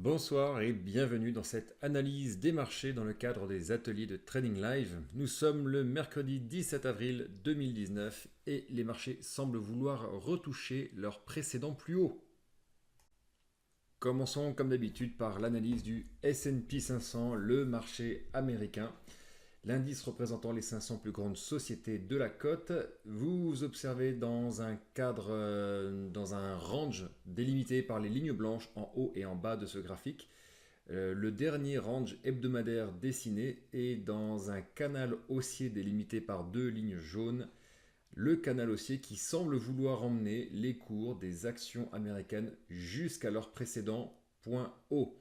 Bonsoir et bienvenue dans cette analyse des marchés dans le cadre des ateliers de Trading Live. Nous sommes le mercredi 17 avril 2019 et les marchés semblent vouloir retoucher leur précédent plus haut. Commençons comme d'habitude par l'analyse du S&P 500, le marché américain. L'indice représentant les 500 plus grandes sociétés de la cote. Vous observez dans un cadre, dans un range délimité par les lignes blanches en haut et en bas de ce graphique. Le dernier range hebdomadaire dessiné est dans un canal haussier délimité par deux lignes jaunes. Le canal haussier qui semble vouloir emmener les cours des actions américaines jusqu'à leur précédent point haut.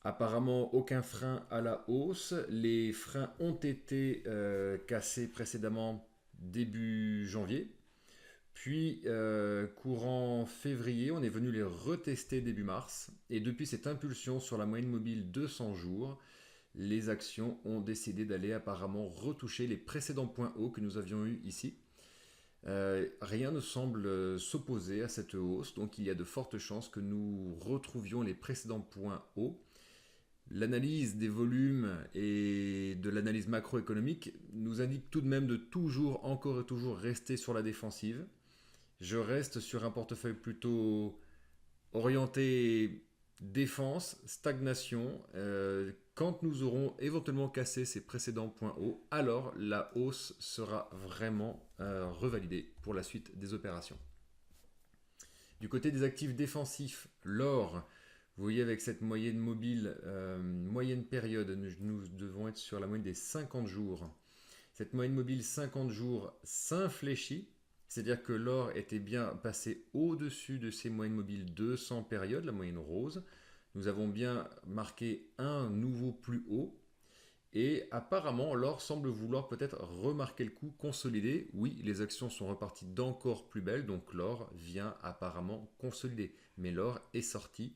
Apparemment, aucun frein à la hausse. Les freins ont été cassés précédemment début janvier. Puis, courant février, on est venu les retester début mars. Et depuis cette impulsion sur la moyenne mobile 200 jours, les actions ont décidé d'aller apparemment retoucher les précédents points hauts que nous avions eus ici. Rien ne semble s'opposer à cette hausse, donc il y a de fortes chances que nous retrouvions les précédents points hauts. L'analyse des volumes et de l'analyse macroéconomique nous indique tout de même de toujours, encore et toujours rester sur la défensive. Je reste sur un portefeuille plutôt orienté défense, stagnation. Quand nous aurons éventuellement cassé ces précédents points hauts, alors la hausse sera vraiment revalidée pour la suite des opérations. Du côté des actifs défensifs, l'or. Vous voyez avec cette moyenne mobile, moyenne période, nous devons être sur la moyenne des 50 jours. Cette moyenne mobile 50 jours s'infléchit, c'est-à-dire que l'or était bien passé au-dessus de ces moyennes mobiles 200 périodes, la moyenne rose. Nous avons bien marqué un nouveau plus haut. Et apparemment, l'or semble vouloir peut-être remarquer le coup, consolider. Oui, les actions sont reparties d'encore plus belles, donc l'or vient apparemment consolider. Mais l'or est sorti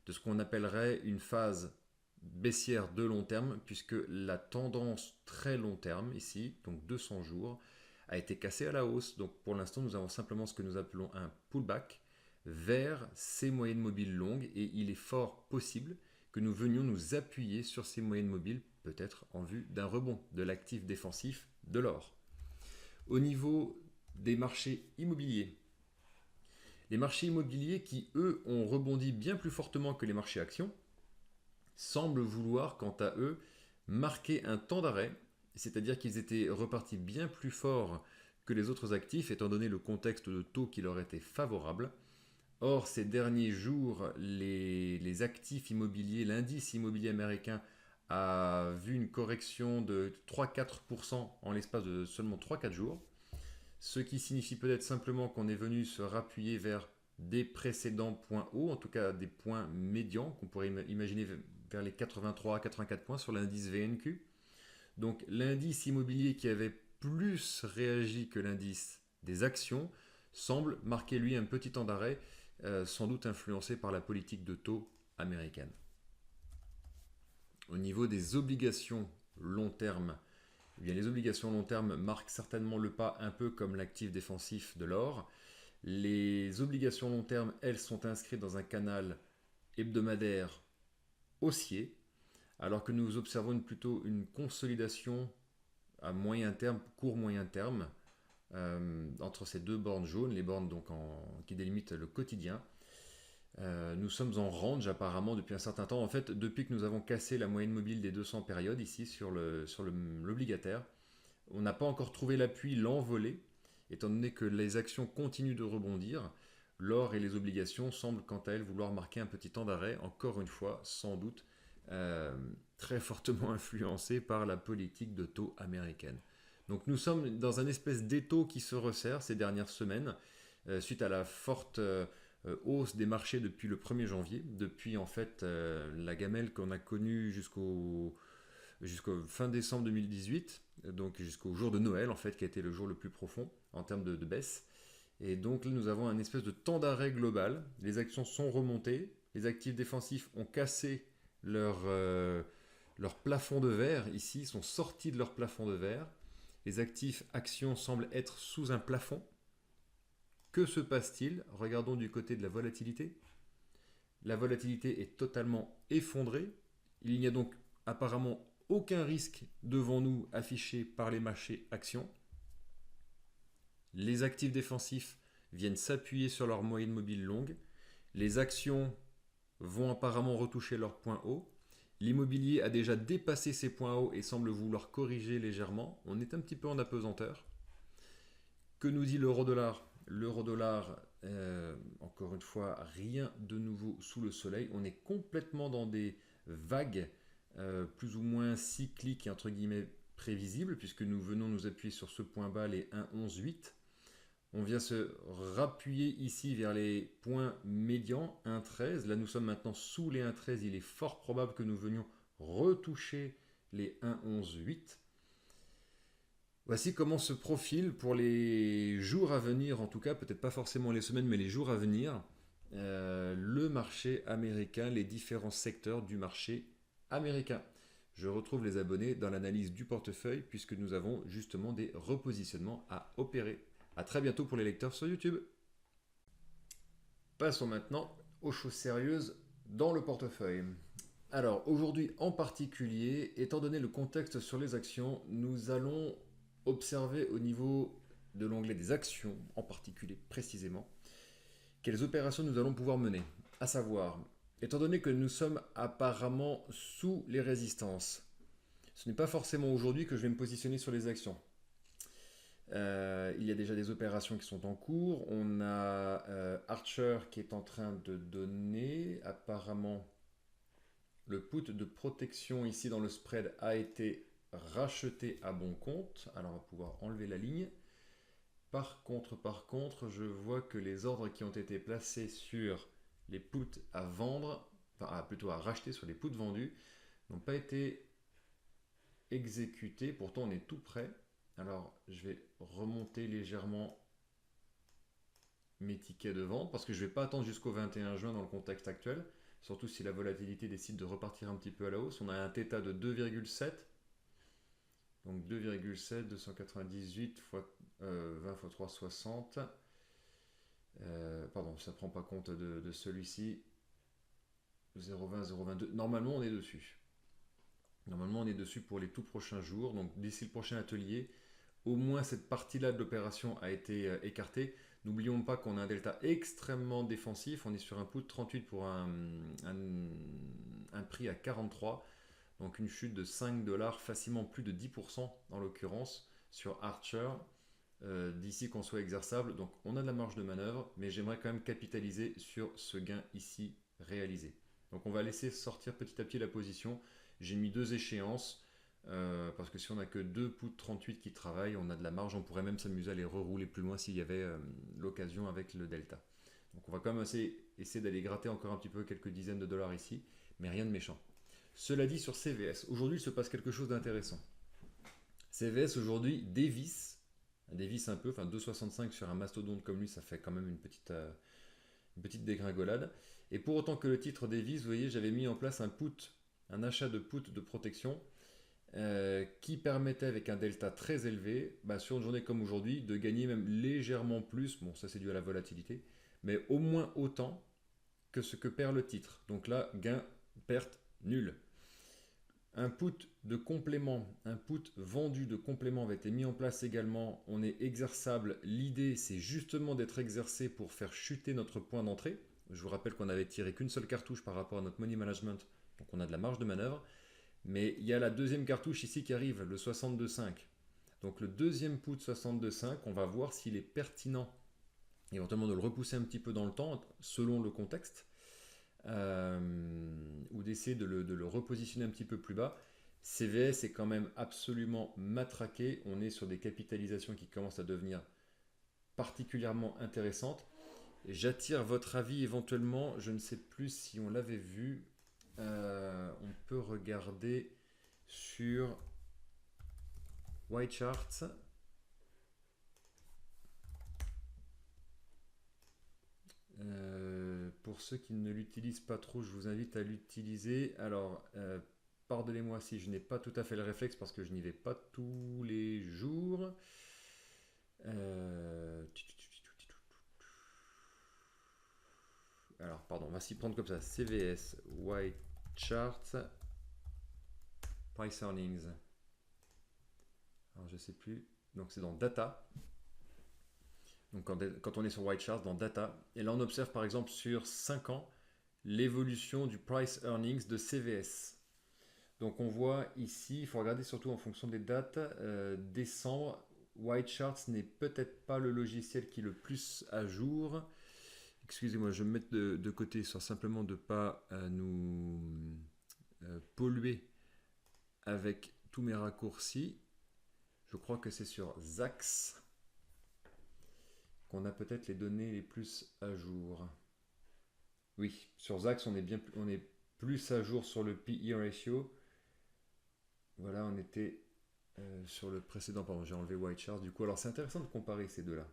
de ce qu'on appellerait une phase baissière de long terme, puisque la tendance très long terme, ici, donc 200 jours, a été cassée à la hausse. Donc pour l'instant, nous avons simplement ce que nous appelons un pullback vers ces moyennes mobiles longues, et il est fort possible que nous venions nous appuyer sur ces moyennes mobiles, peut-être en vue d'un rebond de l'actif défensif de l'or. Au niveau des marchés immobiliers, les marchés immobiliers qui, eux, ont rebondi bien plus fortement que les marchés actions, semblent vouloir, quant à eux, marquer un temps d'arrêt, c'est-à-dire qu'ils étaient repartis bien plus fort que les autres actifs, étant donné le contexte de taux qui leur était favorable. Or, ces derniers jours, les actifs immobiliers, l'indice immobilier américain a vu une correction de 3-4% en l'espace de seulement 3-4 jours. Ce qui signifie peut-être simplement qu'on est venu se rappuyer vers des précédents points hauts, en tout cas des points médians, qu'on pourrait imaginer vers les 83 à 84 points sur l'indice VNQ. Donc l'indice immobilier qui avait plus réagi que l'indice des actions semble marquer lui un petit temps d'arrêt, sans doute influencé par la politique de taux américaine. Au niveau des obligations long terme, eh bien, les obligations long terme marquent certainement le pas, un peu comme l'actif défensif de l'or. Les obligations long terme, elles, sont inscrites dans un canal hebdomadaire haussier, alors que nous observons plutôt une consolidation à moyen terme, court moyen terme, entre ces deux bornes jaunes, les bornes donc qui délimitent le quotidien. Nous sommes en range apparemment depuis un certain temps. En fait, depuis que nous avons cassé la moyenne mobile des 200 périodes ici sur l'obligataire, on n'a pas encore trouvé l'appui, l'envolée, étant donné que les actions continuent de rebondir. L'or et les obligations semblent quant à elles vouloir marquer un petit temps d'arrêt, encore une fois, sans doute très fortement influencé par la politique de taux américaine. Donc nous sommes dans un espèce d'étau qui se resserre ces dernières semaines, suite à la forte hausse des marchés depuis le 1er janvier, depuis en fait la gamelle qu'on a connue jusqu'au fin décembre 2018, donc jusqu'au jour de Noël en fait, qui a été le jour le plus profond en termes de baisse. Et donc là, nous avons un espèce de temps d'arrêt global. Les actions sont remontées, les actifs défensifs ont cassé leur plafond de verre ici, sont sortis de leur plafond de verre. Les actifs actions semblent être sous un plafond. Que se passe-t-il? Regardons du côté de la volatilité. La volatilité est totalement effondrée. Il n'y a donc apparemment aucun risque devant nous affiché par les marchés actions. Les actifs défensifs viennent s'appuyer sur leur moyenne mobile longue. Les actions vont apparemment retoucher leur point haut. L'immobilier a déjà dépassé ses points hauts et semble vouloir corriger légèrement. On est un petit peu en apesanteur. Que nous dit l'euro-dollar? L'euro-dollar, encore une fois, rien de nouveau sous le soleil. On est complètement dans des vagues plus ou moins cycliques et entre guillemets prévisibles, puisque nous venons nous appuyer sur ce point bas, les 1,11,8. On vient se rappuyer ici vers les points médians, 1,13. Là, nous sommes maintenant sous les 1,13. Il est fort probable que nous venions retoucher les 1,11,8. Voici comment se profile pour les jours à venir, en tout cas, peut-être pas forcément les semaines, mais les jours à venir, le marché américain, les différents secteurs du marché américain. Je retrouve les abonnés dans l'analyse du portefeuille puisque nous avons justement des repositionnements à opérer. A très bientôt pour les lecteurs sur YouTube. Passons maintenant aux choses sérieuses dans le portefeuille. Alors aujourd'hui en particulier, étant donné le contexte sur les actions, nous allons observer au niveau de l'onglet des actions, en particulier précisément, quelles opérations nous allons pouvoir mener. À savoir, étant donné que nous sommes apparemment sous les résistances, ce n'est pas forcément aujourd'hui que je vais me positionner sur les actions. Il y a déjà des opérations qui sont en cours. On a Archer qui est en train de donner. Apparemment, le put de protection ici dans le spread a été racheté à bon compte. Alors on va pouvoir enlever la ligne. Par contre, je vois que les ordres qui ont été placés sur les puts à vendre, enfin plutôt à racheter sur les puts vendus, n'ont pas été exécutés. Pourtant, on est tout prêt. Alors, je vais remonter légèrement mes tickets de vente parce que je ne vais pas attendre jusqu'au 21 juin dans le contexte actuel, surtout si la volatilité décide de repartir un petit peu à la hausse. On a un θ de 2,7, donc 2,7, 298 fois 20 fois 3, 60. Pardon, ça ne prend pas compte de celui-ci. 0,20, 0,22. Normalement, on est dessus. Normalement, on est dessus pour les tout prochains jours. Donc, d'ici le prochain atelier, au moins cette partie-là de l'opération a été écartée. N'oublions pas qu'on a un delta extrêmement défensif. On est sur un put 38 pour un prix à 43. Donc une chute de 5 $, facilement plus de 10% en l'occurrence sur Archer. D'ici qu'on soit exerçable. Donc on a de la marge de manœuvre, mais j'aimerais quand même capitaliser sur ce gain ici réalisé. Donc on va laisser sortir petit à petit la position. J'ai mis 2 échéances. Parce que si on n'a que 2 puts 38 qui travaillent, on a de la marge, on pourrait même s'amuser à les rerouler plus loin s'il y avait l'occasion avec le delta. Donc on va quand même essayer d'aller gratter encore un petit peu quelques dizaines de dollars ici, mais rien de méchant. Cela dit, sur CVS, aujourd'hui il se passe quelque chose d'intéressant. CVS aujourd'hui dévisse un peu, enfin 2,65 sur un mastodonte comme lui, ça fait quand même une petite dégringolade. Et pour autant que le titre dévisse, vous voyez, j'avais mis en place un achat de put de protection qui permettait avec un delta très élevé, sur une journée comme aujourd'hui, de gagner même légèrement plus, bon ça c'est dû à la volatilité, mais au moins autant que ce que perd le titre. Donc là, gain, perte, nul. Un put de complément, un put vendu de complément avait été mis en place également. On est exerçable. L'idée, c'est justement d'être exercé pour faire chuter notre point d'entrée. Je vous rappelle qu'on avait tiré qu'une seule cartouche par rapport à notre money management, donc on a de la marge de manœuvre. Mais il y a la deuxième cartouche ici qui arrive, le 62,5. Donc le deuxième put 62,5, on va voir s'il est pertinent, éventuellement de le repousser un petit peu dans le temps, selon le contexte, ou d'essayer de le repositionner un petit peu plus bas. CVS est quand même absolument matraqué. On est sur des capitalisations qui commencent à devenir particulièrement intéressantes. J'attire votre avis éventuellement, je ne sais plus si on l'avait vu. On peut regarder sur White Charts. Pour ceux qui ne l'utilisent pas trop, je vous invite à l'utiliser. Alors, pardonnez-moi si je n'ai pas tout à fait le réflexe parce que je n'y vais pas tous les jours. alors pardon, on va s'y prendre comme ça, CVS, White Charts, Price Earnings. Alors je sais plus, donc c'est dans Data. Donc quand on est sur White Charts, dans Data, et là on observe par exemple sur 5 ans l'évolution du Price Earnings de CVS. Donc on voit ici, il faut regarder surtout en fonction des dates, décembre, White Charts n'est peut-être pas le logiciel qui est le plus à jour. Excusez-moi, je vais me mettre de côté, soit simplement de ne pas nous polluer avec tous mes raccourcis. Je crois que c'est sur Zax qu'on a peut-être les données les plus à jour. Oui, sur Zax, on est plus à jour sur le PE ratio. Voilà, on était sur le précédent. Pardon, j'ai enlevé White Charts. Du coup, alors c'est intéressant de comparer ces deux-là.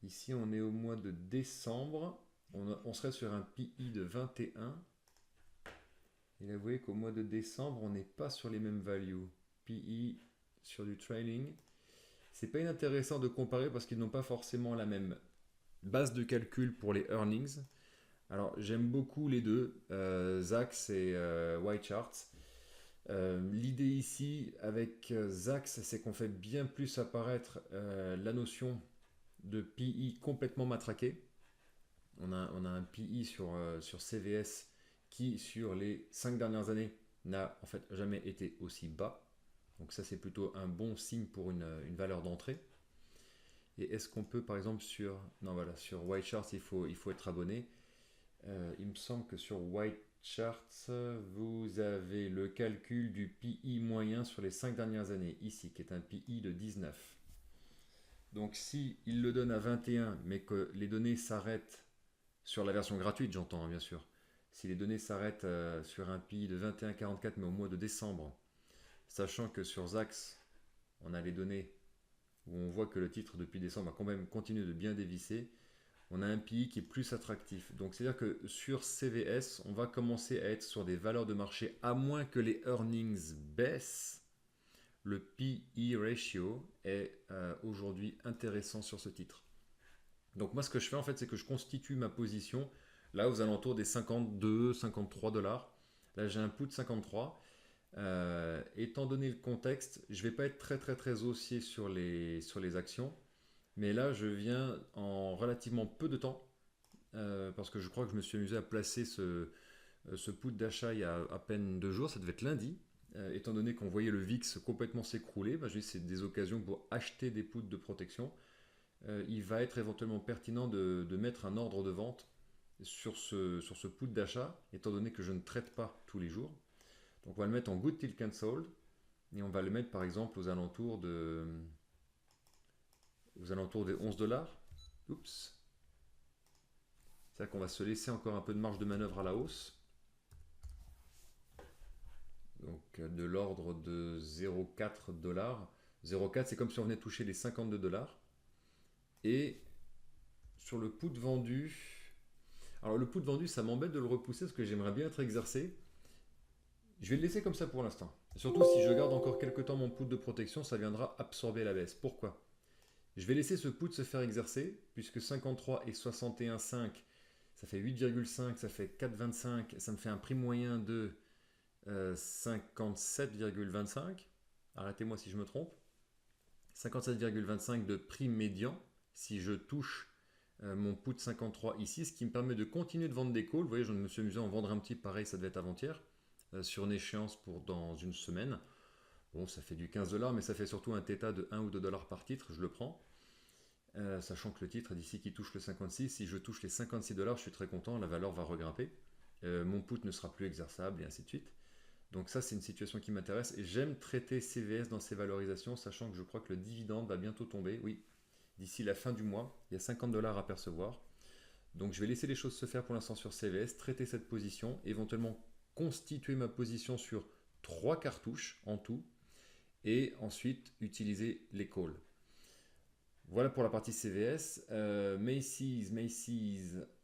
Ici, on est au mois de décembre. On serait sur un PI de 21. Et là, vous voyez qu'au mois de décembre, on n'est pas sur les mêmes values. PI sur du trailing. C'est pas inintéressant de comparer parce qu'ils n'ont pas forcément la même base de calcul pour les earnings. Alors, j'aime beaucoup les deux, Zax et White Charts. L'idée ici avec Zax, c'est qu'on fait bien plus apparaître la notion de PI complètement matraqué. On a un PI sur CVS qui, sur les 5 dernières années, n'a en fait jamais été aussi bas. Donc ça, c'est plutôt un bon signe pour une valeur d'entrée. Et est-ce qu'on peut, par exemple, non, voilà, sur White Charts, il faut être abonné. Il me semble que sur White Charts, vous avez le calcul du PI moyen sur les 5 dernières années, ici, qui est un PI de 19. Donc si il le donne à 21, mais que les données s'arrêtent sur la version gratuite, j'entends bien sûr. Si les données s'arrêtent sur un PI de 21,44 mais au mois de décembre, sachant que sur Zax, on a les données où on voit que le titre depuis décembre a quand même continué de bien dévisser, on a un PI qui est plus attractif. Donc c'est-à-dire que sur CVS, on va commencer à être sur des valeurs de marché, à moins que les earnings baissent. Le PE ratio est aujourd'hui intéressant sur ce titre. Donc moi ce que je fais en fait, c'est que je constitue ma position là aux alentours des 52, 53 dollars. Là j'ai un put 53. Étant donné le contexte, je ne vais pas être très haussier sur les actions. Mais là je viens en relativement peu de temps. Parce que je crois que je me suis amusé à placer ce put d'achat il y a à peine 2 jours, ça devait être lundi. Étant donné qu'on voyait le VIX complètement s'écrouler, bah, je dis c'est des occasions pour acheter des puts de protection. Il va être éventuellement pertinent de mettre un ordre de vente sur ce put d'achat, étant donné que je ne traite pas tous les jours. Donc on va le mettre en good till cancelled, et on va le mettre par exemple aux alentours des 11 dollars. Oups. C'est-à-dire qu'on va se laisser encore un peu de marge de manœuvre à la hausse. Donc de l'ordre de 0,4 dollars. 0,4 c'est comme si on venait toucher les 52 dollars. Et sur le put vendu, alors le put vendu ça m'embête de le repousser parce que j'aimerais bien être exercé. Je vais le laisser comme ça pour l'instant. Surtout si je garde encore quelques temps mon put de protection, ça viendra absorber la baisse. Pourquoi? Je vais laisser ce put se faire exercer, puisque 53 et 61,5, ça fait 8,5, ça fait 4,25, ça me fait un prix moyen de 57,25. Arrêtez-moi si je me trompe. 57,25 de prix médian si je touche mon put 53 ici, ce qui me permet de continuer de vendre des calls. Vous voyez, je me suis amusé à en vendre un petit, pareil, ça devait être avant-hier, sur une échéance pour dans une semaine. Bon, ça fait du 15 dollars, mais ça fait surtout un θ de 1 ou 2 dollars par titre, je le prends. Sachant que le titre d'ici qui touche le 56, si je touche les 56 dollars, je suis très content, la valeur va regrimper. Mon put ne sera plus exerçable et ainsi de suite. Donc ça, c'est une situation qui m'intéresse et j'aime traiter CVS dans ces valorisations, sachant que je crois que le dividende va bientôt tomber. Oui, d'ici la fin du mois, il y a 50 dollars à percevoir. Donc je vais laisser les choses se faire pour l'instant sur CVS, traiter cette position, éventuellement constituer ma position sur 3 cartouches en tout, et ensuite utiliser les calls. Voilà pour la partie CVS. Macy's,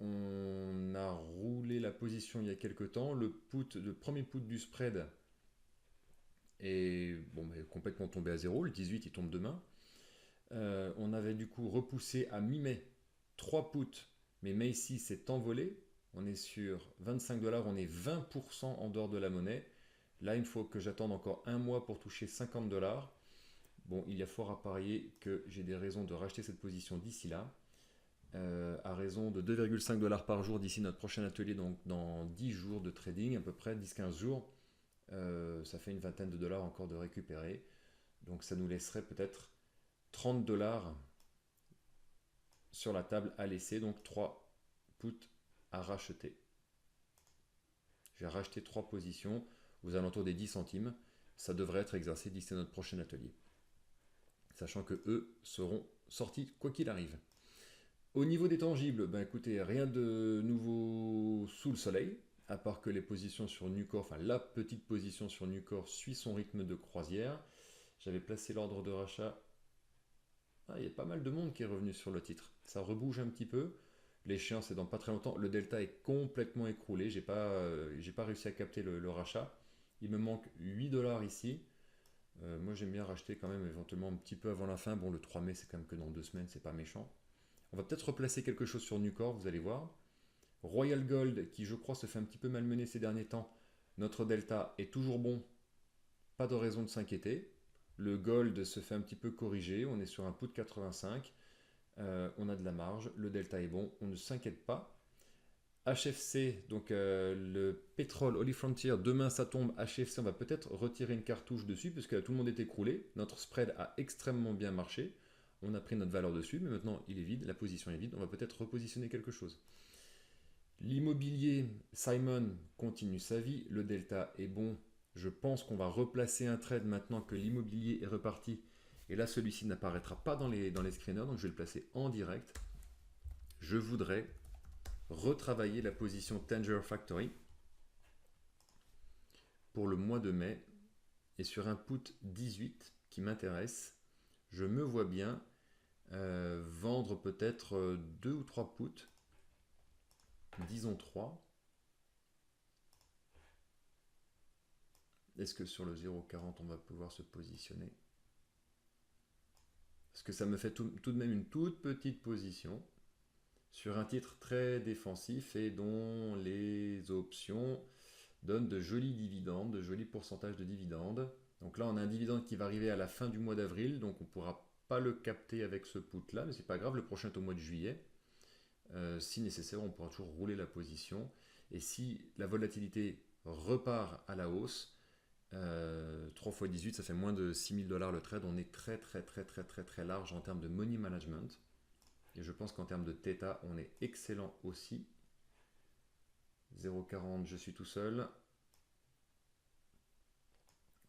on a roulé la position il y a quelques temps. Le premier put du spread est complètement tombé à zéro. Le 18, il tombe demain. On avait du coup repoussé à mi-mai 3 puts, mais Macy's s'est envolé. On est sur 25 $, on est 20% en dehors de la monnaie. Là, il faut que j'attende encore un mois pour toucher 50 $. Bon, il y a fort à parier que j'ai des raisons de racheter cette position d'ici là. À raison de 2,5 $ par jour d'ici notre prochain atelier, donc dans 10 jours de trading, à peu près 10-15 jours. Ça fait une vingtaine de dollars encore de récupérer. Donc ça nous laisserait peut-être 30 $ sur la table à laisser, donc 3 puts à racheter. J'ai racheté 3 positions aux alentours des 10 centimes. Ça devrait être exercé d'ici notre prochain atelier. Sachant que eux seront sortis quoi qu'il arrive. Au niveau des tangibles, ben écoutez, rien de nouveau sous le soleil, à part que les positions sur Nucor, enfin la petite position sur Nucor suit son rythme de croisière. J'avais placé l'ordre de rachat. Ah, il y a pas mal de monde qui est revenu sur le titre. Ça rebouge un petit peu. L'échéance est dans pas très longtemps. Le delta est complètement écroulé. J'ai pas réussi à capter le rachat. Il me manque 8 $ ici. Moi j'aime bien racheter quand même éventuellement un petit peu avant la fin. Bon, le 3 mai c'est quand même que dans 2 semaines, c'est pas méchant. On va peut-être replacer quelque chose sur Nucor, vous allez voir. Royal Gold, qui je crois se fait un petit peu malmener ces derniers temps. Notre delta est toujours bon, pas de raison de s'inquiéter. Le gold se fait un petit peu corriger, on est sur un put 85. On a de la marge, le delta est bon, on ne s'inquiète pas. HFC, donc le pétrole Holy Frontier, demain ça tombe. HFC, on va peut-être retirer une cartouche dessus, puisque tout le monde est écroulé. Notre spread a extrêmement bien marché. On a pris notre valeur dessus, mais maintenant il est vide, la position est vide, on va peut-être repositionner quelque chose. L'immobilier, Simon continue sa vie, le delta est bon. Je pense qu'on va replacer un trade maintenant que l'immobilier est reparti. Et là, celui-ci n'apparaîtra pas dans les screeners, donc je vais le placer en direct. Je voudrais retravailler la position Tanger Factory pour le mois de mai. Et sur un put 18 qui m'intéresse, je me vois bien vendre peut-être 2 ou 3 puts, disons 3. Est-ce que sur le 0,40 on va pouvoir se positionner? Parce que ça me fait tout de même une toute petite position sur un titre très défensif et dont les options donnent de jolis dividendes, de jolis pourcentages de dividendes. Donc là on a un dividende qui va arriver à la fin du mois d'avril, donc on ne pourra pas le capter avec ce put là, mais c'est pas grave, le prochain est au mois de juillet. Si nécessaire, on pourra toujours rouler la position. Et si la volatilité repart à la hausse, 3 x 18, ça fait moins de 6 000 $ le trade. On est très large en termes de money management. Et je pense qu'en termes de theta, on est excellent aussi. 0,40, je suis tout seul.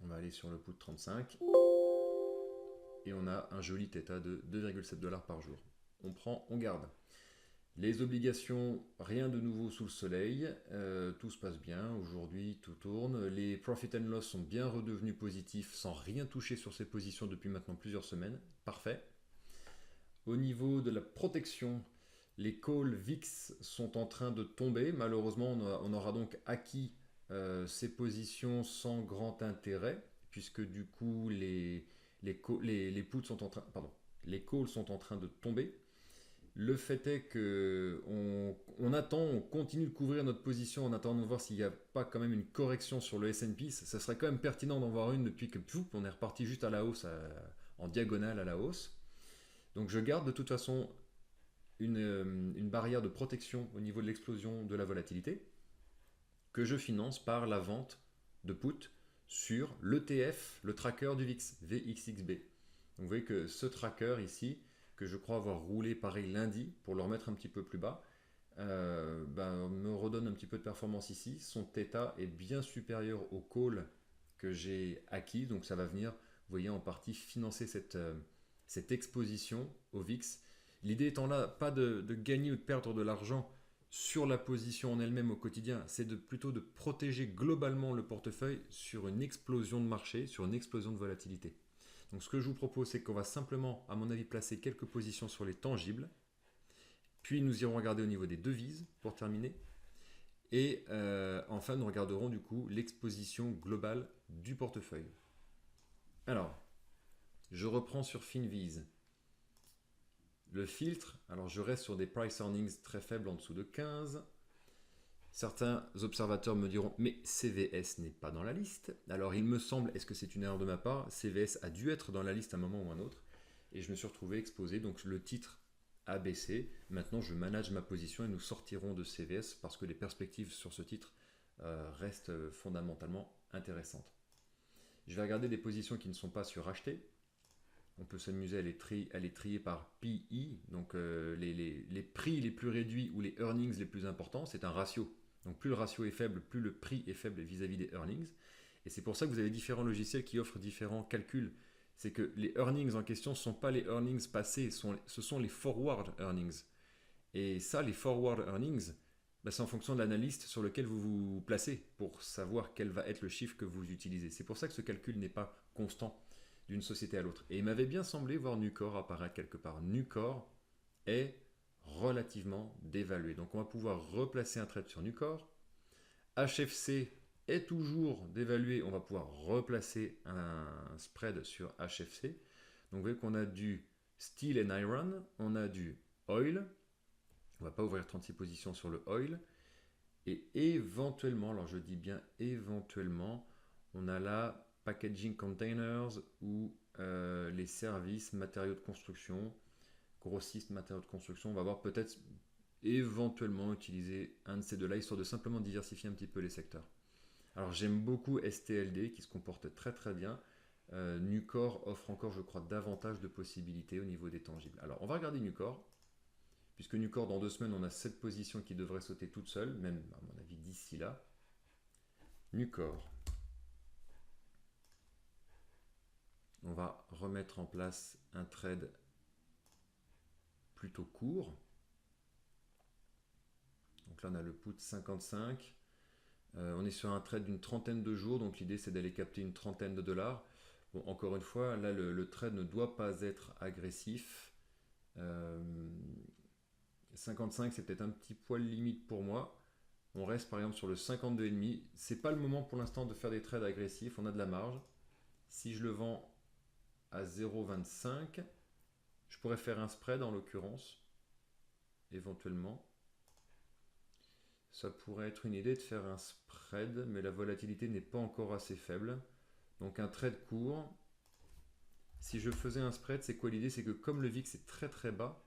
On va aller sur le put 35. Et on a un joli theta de 2,7 $ par jour. On prend, on garde. Les obligations, rien de nouveau sous le soleil, tout se passe bien, aujourd'hui tout tourne. Les profit and loss sont bien redevenus positifs sans rien toucher sur ces positions depuis maintenant plusieurs semaines, parfait. Au niveau de la protection, les calls VIX sont en train de tomber, malheureusement on aura donc acquis ces positions sans grand intérêt, puisque du coup les puts sont en train, pardon, les calls sont en train de tomber. Le fait est que on attend, on continue de couvrir notre position en attendant de voir s'il n'y a pas quand même une correction sur le S&P. Ça serait quand même pertinent d'en voir une depuis que on est reparti juste à la hausse, en diagonale à la hausse. Donc je garde de toute façon une barrière de protection au niveau de l'explosion de la volatilité que je finance par la vente de put sur l'ETF, le tracker du VIX, VXXB. Donc vous voyez que ce tracker ici, que je crois avoir roulé pareil lundi pour le remettre un petit peu plus bas, me redonne un petit peu de performance ici. Son θ est bien supérieur au call que j'ai acquis, donc ça va venir, vous voyez, en partie financer cette exposition au VIX. L'idée étant là, pas de gagner ou de perdre de l'argent sur la position en elle-même au quotidien, c'est plutôt de protéger globalement le portefeuille sur une explosion de marché, sur une explosion de volatilité. Donc ce que je vous propose, c'est qu'on va simplement, à mon avis, placer quelques positions sur les tangibles. Puis nous irons regarder au niveau des devises pour terminer. Et enfin, nous regarderons du coup l'exposition globale du portefeuille. Alors, je reprends sur Finviz. Le filtre, alors je reste sur des price earnings très faibles en dessous de 15. Certains observateurs me diront, mais CVS n'est pas dans la liste. Alors il me semble, est-ce que c'est une erreur de ma part? CVS a dû être dans la liste à un moment ou un autre. Et je me suis retrouvé exposé, donc le titre a baissé. Maintenant je manage ma position et nous sortirons de CVS parce que les perspectives sur ce titre restent fondamentalement intéressantes. Je vais regarder des positions qui ne sont pas suracheter. On peut s'amuser à les trier par PI, donc les prix les plus réduits ou les earnings les plus importants, c'est un ratio. Donc plus le ratio est faible, plus le prix est faible vis-à-vis des earnings. Et c'est pour ça que vous avez différents logiciels qui offrent différents calculs. C'est que les earnings en question ne sont pas les earnings passés, ce sont les forward earnings. Et ça, les forward earnings, c'est en fonction de l'analyste sur lequel vous vous placez pour savoir quel va être le chiffre que vous utilisez. C'est pour ça que ce calcul n'est pas constant d'une société à l'autre. Et il m'avait bien semblé voir Nucor apparaître quelque part. Nucor est relativement dévalué. Donc on va pouvoir replacer un trade sur Nucor. HFC est toujours dévalué. On va pouvoir replacer un spread sur HFC. Donc vous voyez qu'on a du Steel and Iron, on a du Oil. On ne va pas ouvrir 36 positions sur le Oil. Et éventuellement, alors je dis bien éventuellement, on a là packaging containers ou les services, matériaux de construction, grossistes, matériaux de construction. On va voir peut-être éventuellement utiliser un de ces deux-là, histoire de simplement diversifier un petit peu les secteurs. Alors j'aime beaucoup STLD qui se comporte très très bien. Nucor offre encore, je crois, davantage de possibilités au niveau des tangibles. Alors on va regarder Nucor. Puisque Nucor, dans 2 semaines, on a cette position qui devrait sauter toute seule, même à mon avis d'ici là. Nucor. On va remettre en place un trade plutôt court. Donc là, on a le put 55. On est sur un trade d'une trentaine de jours, donc l'idée c'est d'aller capter une trentaine de dollars. Bon, encore une fois, là, le trade ne doit pas être agressif. 55, c'est peut-être un petit poil limite pour moi. On reste par exemple sur le 52,5. C'est pas le moment pour l'instant de faire des trades agressifs. On a de la marge. Si je le vends à 0,25, je pourrais faire un spread en l'occurrence. Éventuellement. Ça pourrait être une idée de faire un spread, mais la volatilité n'est pas encore assez faible. Donc un trade court. Si je faisais un spread, c'est quoi l'idée? C'est que comme le VIX est très très bas,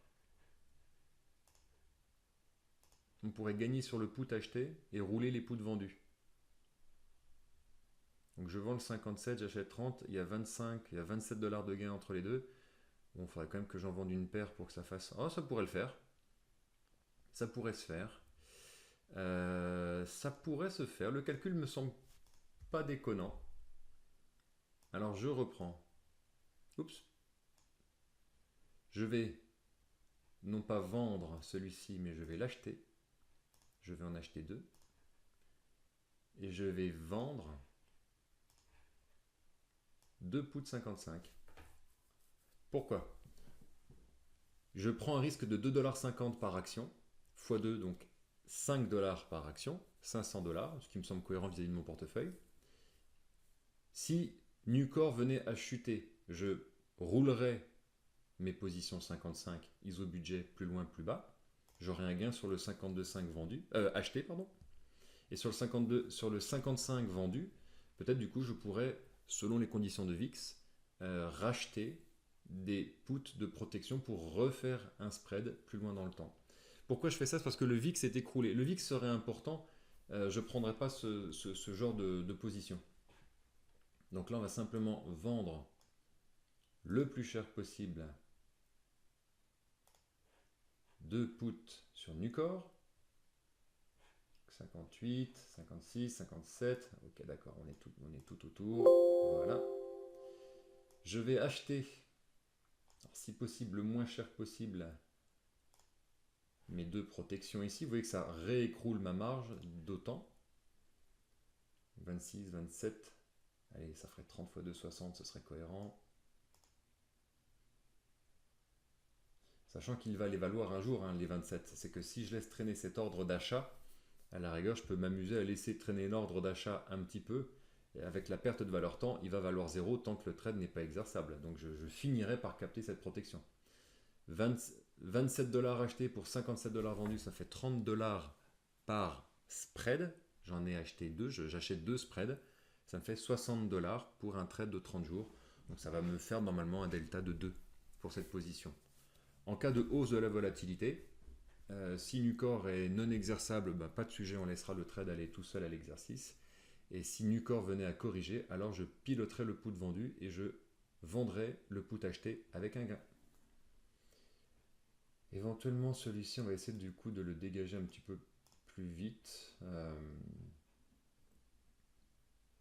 on pourrait gagner sur le put acheté et rouler les puts vendus. Donc je vends le 57, j'achète 30, il y a 25, il y a 27 dollars de gain entre les deux. Bon, il faudrait quand même que j'en vende une paire pour que ça fasse... Oh, ça pourrait le faire. Ça pourrait se faire. Ça pourrait se faire. Le calcul me semble pas déconnant. Alors je reprends. Oups. Je vais non pas vendre celui-ci, mais je vais l'acheter. Je vais en acheter 2. Et je vais vendre 2 puts 55. Pourquoi? Je prends un risque de 2,50$ par action, x2, donc 5$ par action, 500$, ce qui me semble cohérent vis-à-vis de mon portefeuille. Si Nucor venait à chuter, je roulerais mes positions 55 ISO budget plus loin, plus bas. J'aurais un gain sur le 52,5 vendu, acheté, pardon. Et sur le 55 vendu, peut-être du coup je pourrais, selon les conditions de VIX, racheter des puts de protection pour refaire un spread plus loin dans le temps. Pourquoi je fais ça? C'est parce que le VIX s'est écroulé. Le VIX serait important, je ne prendrais pas ce genre de position. Donc là, on va simplement vendre le plus cher possible 2 puts sur Nucor. 58, 56, 57. Ok, d'accord, on est tout autour. Voilà. Je vais acheter, si possible, le moins cher possible, mes 2 protections ici. Vous voyez que ça réécroule ma marge d'autant. 26, 27. Allez, ça ferait 30 x 2, 60, ce serait cohérent. Sachant qu'il va les valoir un jour, hein, les 27. C'est que si je laisse traîner cet ordre d'achat, à la rigueur, je peux m'amuser à laisser traîner l'ordre d'achat un petit peu. Et avec la perte de valeur temps, il va valoir 0 tant que le trade n'est pas exerçable. Donc je finirai par capter cette protection. 27$ achetés pour 57$ vendus, ça fait 30$ par spreads. J'en ai acheté deux, j'achète 2 spreads. Ça me fait 60$ pour un trade de 30 jours. Donc ça va me faire normalement un delta de 2 pour cette position. En cas de hausse de la volatilité, si Nucor est non exerçable, ben, pas de sujet, on laissera le trade aller tout seul à l'exercice. Et si Nucor venait à corriger, alors je piloterai le put vendu et je vendrai le put acheté avec un gain. Éventuellement, celui-ci, on va essayer du coup de le dégager un petit peu plus vite. Il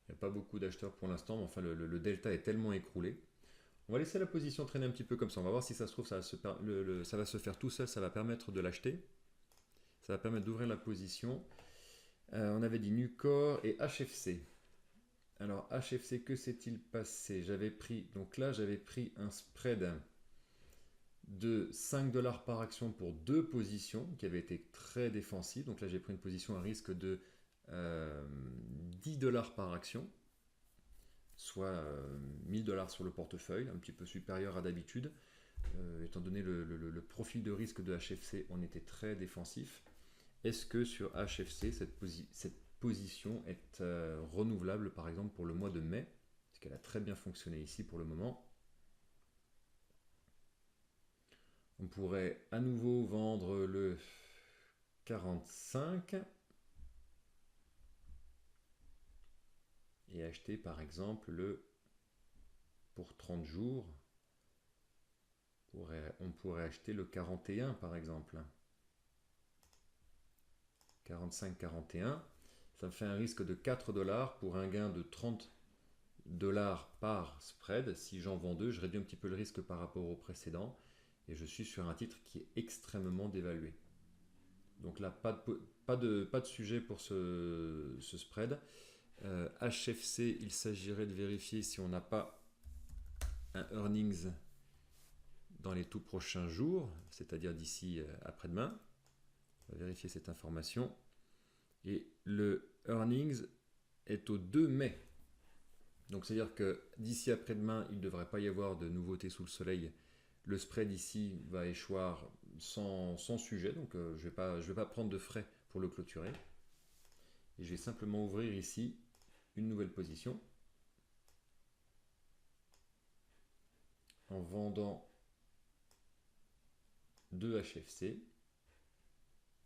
n'y a pas beaucoup d'acheteurs pour l'instant, mais enfin le delta est tellement écroulé. On va laisser la position traîner un petit peu comme ça. On va voir si ça se trouve, ça va se faire tout seul, ça va permettre de l'acheter. Ça va permettre d'ouvrir la position. On avait dit Nucor et HFC. Alors HFC, que s'est-il passé? Donc là, j'avais pris un spread de 5$ par action pour 2 positions qui avait été très défensif. Donc là, j'ai pris une position à risque de 10$ par action, soit 1000$ sur le portefeuille, un petit peu supérieur à d'habitude. Étant donné le profil de risque de HFC, on était très défensif. Est-ce que sur HFC, cette position est renouvelable par exemple pour le mois de mai? Parce qu'elle a très bien fonctionné ici pour le moment. On pourrait à nouveau vendre le 45 et acheter par exemple le pour 30 jours. On pourrait acheter le 41 par exemple. 45-41. Ça me fait un risque de 4$ pour un gain de 30$ par spread. Si j'en vends 2, je réduis un petit peu le risque par rapport au précédent. Et je suis sur un titre qui est extrêmement dévalué. Donc là, pas de sujet pour ce spread. HFC, il s'agirait de vérifier si on n'a pas un earnings dans les tout prochains jours, c'est-à-dire d'ici après-demain. On va vérifier cette information. Et le earnings est au 2 mai. Donc c'est-à-dire que d'ici après-demain, il ne devrait pas y avoir de nouveautés sous le soleil. Le spread ici va échoir sans sujet, donc je ne vais pas prendre de frais pour le clôturer. Et je vais simplement ouvrir ici une nouvelle position en vendant 2 HFC.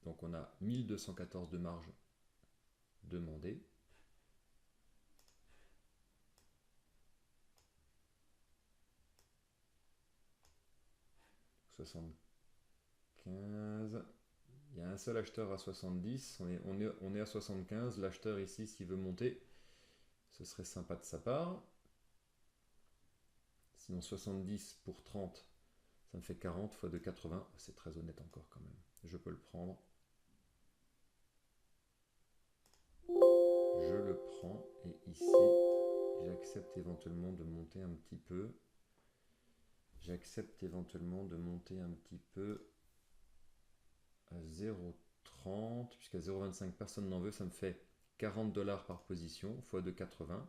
Donc on a 1214 de marge demandée. « 75. Il y a un seul acheteur à 70. On est à 75. L'acheteur ici, s'il veut monter, ce serait sympa de sa part. Sinon 70 pour 30, ça me fait 40 fois de 80. C'est très honnête encore quand même. Je peux le prendre. Je le prends et ici, j'accepte éventuellement de monter un petit peu. J'accepte éventuellement de monter un petit peu à 0,30, puisqu'à 0,25 personne n'en veut, ça me fait 40$ par position, fois de 80.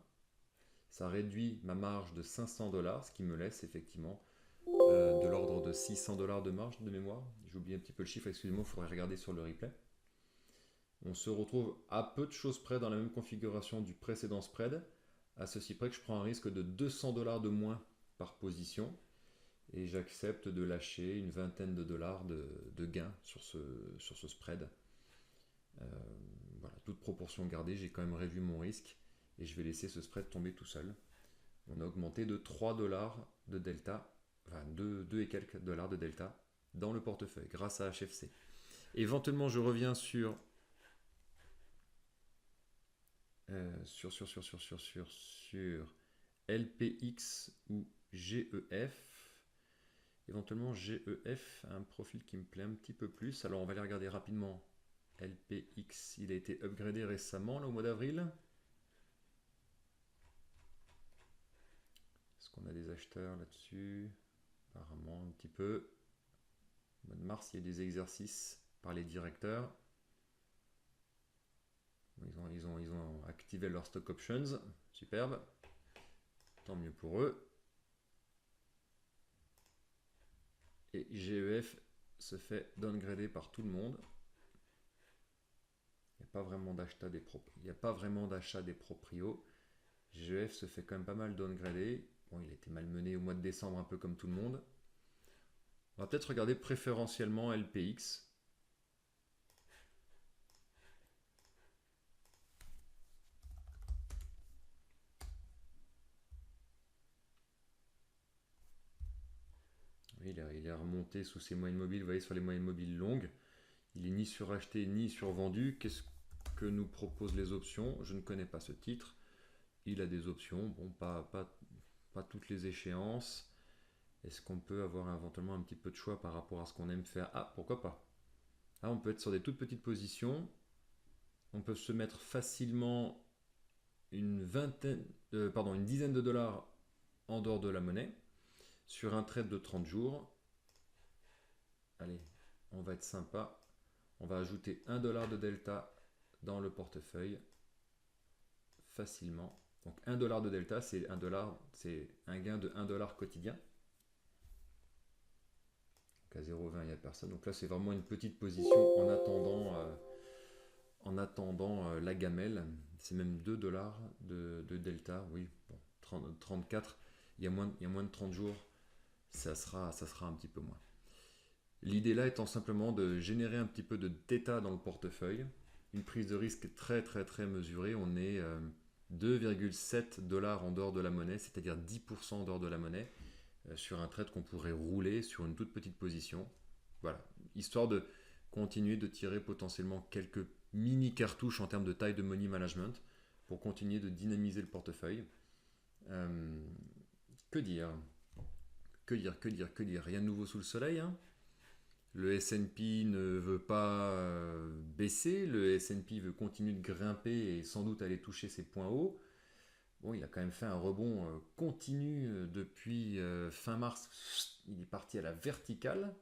Ça réduit ma marge de 500$, ce qui me laisse effectivement de l'ordre de 600$ de marge de mémoire. J'ai oublié un petit peu le chiffre, excusez-moi, il faudrait regarder sur le replay. On se retrouve à peu de choses près dans la même configuration du précédent spread, à ceci près que je prends un risque de 200$ de moins par position et j'accepte de lâcher une vingtaine de dollars de gains sur ce spread. Voilà, toute proportion gardée, j'ai quand même réduit mon risque et je vais laisser ce spread tomber tout seul. On a augmenté de 3$ de delta, enfin 2 et quelques dollars de delta dans le portefeuille grâce à HFC. Éventuellement, je reviens sur LPX ou GEF. Éventuellement, GEF a un profil qui me plaît un petit peu plus. Alors, on va aller regarder rapidement. LPX, il a été upgradé récemment, là, au mois d'avril. Est-ce qu'on a des acheteurs là-dessus? Apparemment, un petit peu. Au mois de mars, il y a des exercices par les directeurs. Ils ont activé leurs stock options. Superbe. Tant mieux pour eux. Et GEF se fait downgrader par tout le monde. Il n'y a pas vraiment d'achat il n'y a pas vraiment d'achat des proprios. GEF se fait quand même pas mal downgrader. Bon, il a été malmené au mois de décembre, un peu comme tout le monde. On va peut-être regarder préférentiellement LPX. Oui, il est remonté sous ses moyennes mobiles. Vous voyez, sur les moyennes mobiles longues, il est ni suracheté ni survendu. Qu'est-ce que nous proposent les options? Je ne connais pas ce titre. Il a des options, bon, pas toutes les échéances. Est-ce qu'on peut avoir éventuellement un petit peu de choix par rapport à ce qu'on aime faire? Ah, pourquoi pas? Ah, on peut être sur des toutes petites positions. On peut se mettre facilement une dizaine de dollars en dehors de la monnaie sur un trade de 30 jours. Allez, on va être sympa. On va ajouter 1 dollar de delta dans le portefeuille facilement. Donc 1 dollar de delta, c'est 1 dollar, c'est un gain de 1 dollar quotidien. Donc à 0,20, il n'y a personne. Donc là, c'est vraiment une petite position en attendant la gamelle. C'est même 2 dollars de delta. Oui, bon, 34. Il y a moins de 30 jours. Ça sera un petit peu moins. L'idée là étant simplement de générer un petit peu de θ dans le portefeuille. Une prise de risque très très très mesurée. On est 2,7 dollars en dehors de la monnaie, c'est-à-dire 10% en dehors de la monnaie, sur un trade qu'on pourrait rouler sur une toute petite position. Voilà, histoire de continuer de tirer potentiellement quelques mini cartouches en termes de taille de money management pour continuer de dynamiser le portefeuille. Que dire? Rien de nouveau sous le soleil, hein. Le S&P ne veut pas baisser, le S&P veut continuer de grimper et sans doute aller toucher ses points hauts. Bon, il a quand même fait un rebond continu depuis fin mars. Il est parti à la verticale.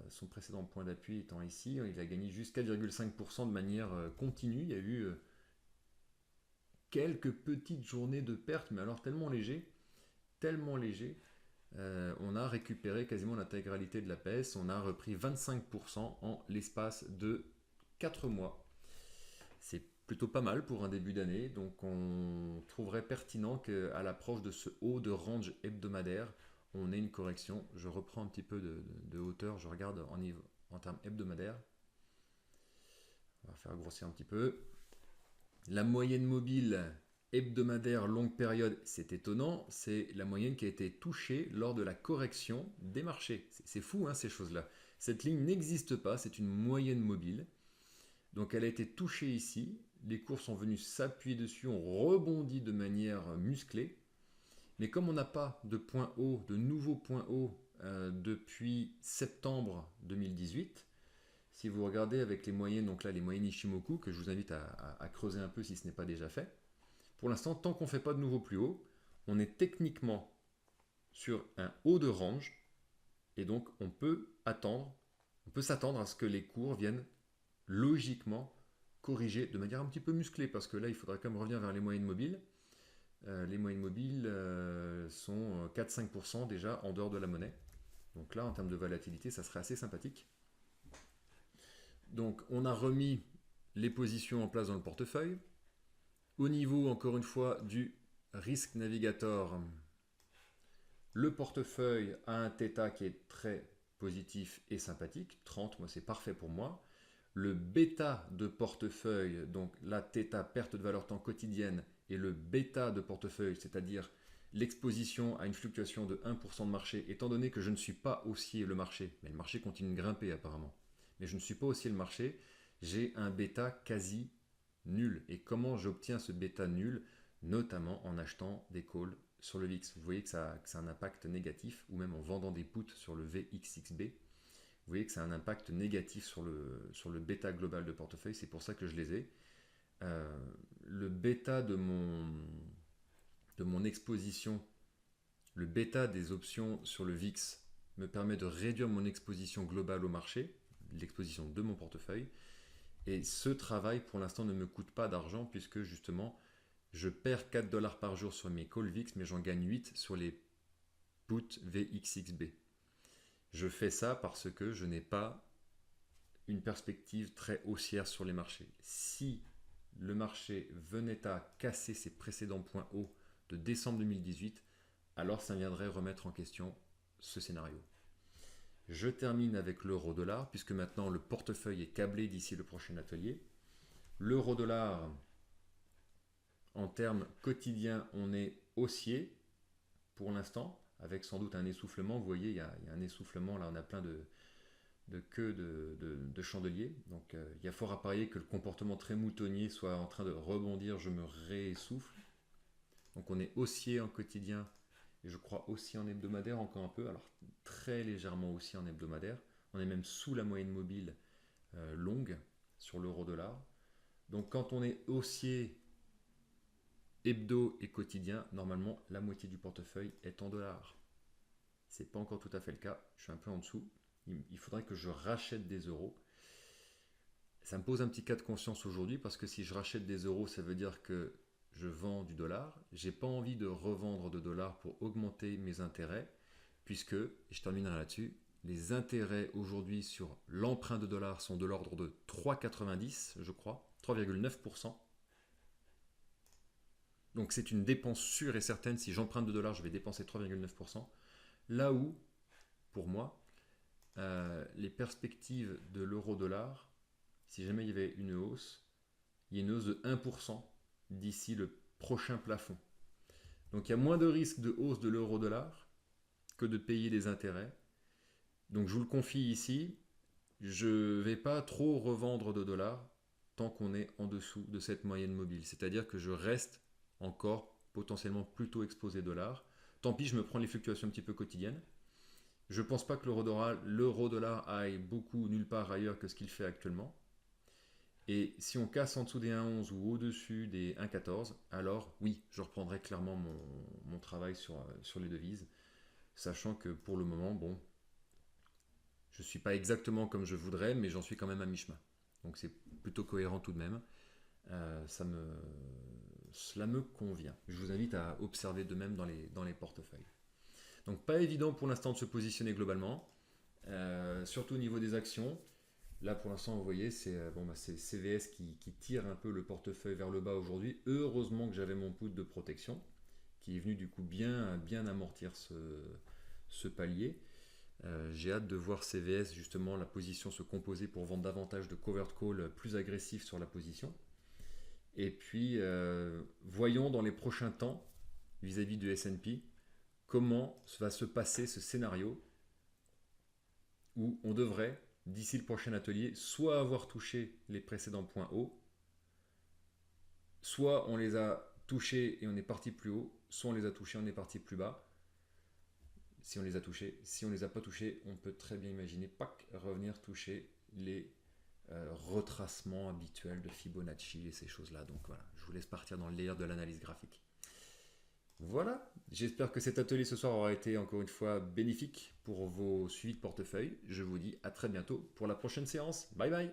Son précédent point d'appui étant ici, il a gagné jusqu'à 4,5% de manière continue. Il y a eu quelques petites journées de pertes, mais alors tellement léger. On a récupéré quasiment l'intégralité de la baisse. On a repris 25% en l'espace de 4 mois. C'est plutôt pas mal pour un début d'année. Donc on trouverait pertinent qu'à l'approche de ce haut de range hebdomadaire, on ait une correction. Je reprends un petit peu de hauteur. Je regarde en termes hebdomadaires. On va faire grossir un petit peu. La moyenne mobile hebdomadaire longue période, c'est étonnant, c'est la moyenne qui a été touchée lors de la correction des marchés. C'est fou, hein, ces choses-là. Cette ligne n'existe pas, c'est une moyenne mobile. Donc elle a été touchée ici, les cours sont venus s'appuyer dessus, on rebondit de manière musclée. Mais comme on n'a pas de point haut, de nouveaux points hauts depuis septembre 2018, si vous regardez avec les moyennes, donc là les moyennes Ishimoku, que je vous invite à creuser un peu si ce n'est pas déjà fait, pour l'instant, tant qu'on ne fait pas de nouveau plus haut, on est techniquement sur un haut de range et donc on peut s'attendre à ce que les cours viennent logiquement corriger de manière un petit peu musclée parce que là, il faudra quand même revenir vers les moyennes mobiles. Les moyennes mobiles sont 4-5% déjà en dehors de la monnaie. Donc là, en termes de volatilité, ça serait assez sympathique. Donc on a remis les positions en place dans le portefeuille. Au niveau, encore une fois, du Risk Navigator, le portefeuille a un θ qui est très positif et sympathique. 30, moi, c'est parfait pour moi. Le bêta de portefeuille, donc la θ, perte de valeur temps quotidienne, et le bêta de portefeuille, c'est-à-dire l'exposition à une fluctuation de 1% de marché, étant donné que je ne suis pas haussier le marché, mais le marché continue de grimper apparemment, mais je ne suis pas haussier le marché, j'ai un bêta quasi nul. Et comment j'obtiens ce bêta nul? Notamment en achetant des calls sur le VIX. Vous voyez que ça a un impact négatif, ou même en vendant des puts sur le VXXB. Vous voyez que ça a un impact négatif sur le bêta global de portefeuille, c'est pour ça que je les ai. Le bêta de mon exposition, le bêta des options sur le VIX me permet de réduire mon exposition globale au marché, l'exposition de mon portefeuille. Et ce travail, pour l'instant, ne me coûte pas d'argent puisque justement, je perds 4 dollars par jour sur mes calls VIX, mais j'en gagne 8 sur les puts VXXB. Je fais ça parce que je n'ai pas une perspective très haussière sur les marchés. Si le marché venait à casser ses précédents points hauts de décembre 2018, alors ça viendrait remettre en question ce scénario. Je termine avec l'euro-dollar, puisque maintenant le portefeuille est câblé d'ici le prochain atelier. L'euro-dollar, en termes quotidiens, on est haussier pour l'instant, avec sans doute un essoufflement. Vous voyez, il y a un essoufflement, là on a plein de queues de chandeliers. Donc il y a fort à parier que le comportement très moutonnier soit en train de rebondir, je me réessouffle. Donc on est haussier en quotidien, et je crois aussi en hebdomadaire encore un peu, alors très légèrement aussi en hebdomadaire. On est même sous la moyenne mobile longue sur l'euro-dollar. Donc quand on est haussier hebdo et quotidien, normalement la moitié du portefeuille est en dollars. C'est pas encore tout à fait le cas, je suis un peu en dessous. Il faudrait que je rachète des euros. Ça me pose un petit cas de conscience aujourd'hui parce que si je rachète des euros, ça veut dire que je vends du dollar. J'ai pas envie de revendre de dollars pour augmenter mes intérêts, puisque, et je terminerai là-dessus, les intérêts aujourd'hui sur l'emprunt de dollars sont de l'ordre de 3,90, je crois, 3,9%. Donc c'est une dépense sûre et certaine. Si j'emprunte de dollars, je vais dépenser 3,9%. Là où, pour moi, les perspectives de l'euro-dollar, si jamais il y avait une hausse, il y a une hausse de 1% d'ici le prochain plafond. Donc il y a moins de risque de hausse de l'euro-dollar que de payer des intérêts. Donc je vous le confie ici, je ne vais pas trop revendre de dollars tant qu'on est en dessous de cette moyenne mobile. C'est-à-dire que je reste encore potentiellement plutôt exposé dollar. Tant pis, je me prends les fluctuations un petit peu quotidiennes. Je ne pense pas que l'euro-dollar aille beaucoup nulle part ailleurs que ce qu'il fait actuellement. Et si on casse en dessous des 1,11 ou au-dessus des 1,14, alors oui, je reprendrai clairement mon travail sur les devises, sachant que pour le moment, bon, je ne suis pas exactement comme je voudrais, mais j'en suis quand même à mi-chemin. Donc c'est plutôt cohérent tout de même. Cela me convient. Je vous invite à observer de même dans les portefeuilles. Donc pas évident pour l'instant de se positionner globalement, surtout au niveau des actions. Là pour l'instant vous voyez c'est CVS qui tire un peu le portefeuille vers le bas aujourd'hui. Heureusement que j'avais mon put de protection qui est venu du coup bien amortir ce palier. J'ai hâte de voir CVS justement la position se composer pour vendre davantage de covered call plus agressif sur la position. Et puis voyons dans les prochains temps vis-à-vis du S&P comment va se passer ce scénario où on devrait, d'ici le prochain atelier, soit avoir touché les précédents points hauts, soit on les a touchés et on est parti plus haut, soit on les a touchés et on est parti plus bas. Si on les a touchés, si on ne les a pas touchés, on peut très bien imaginer revenir toucher les retracements habituels de Fibonacci et ces choses-là. Donc voilà, je vous laisse partir dans le layer de l'analyse graphique. Voilà, j'espère que cet atelier ce soir aura été encore une fois bénéfique pour vos suivis de portefeuille. Je vous dis à très bientôt pour la prochaine séance. Bye bye.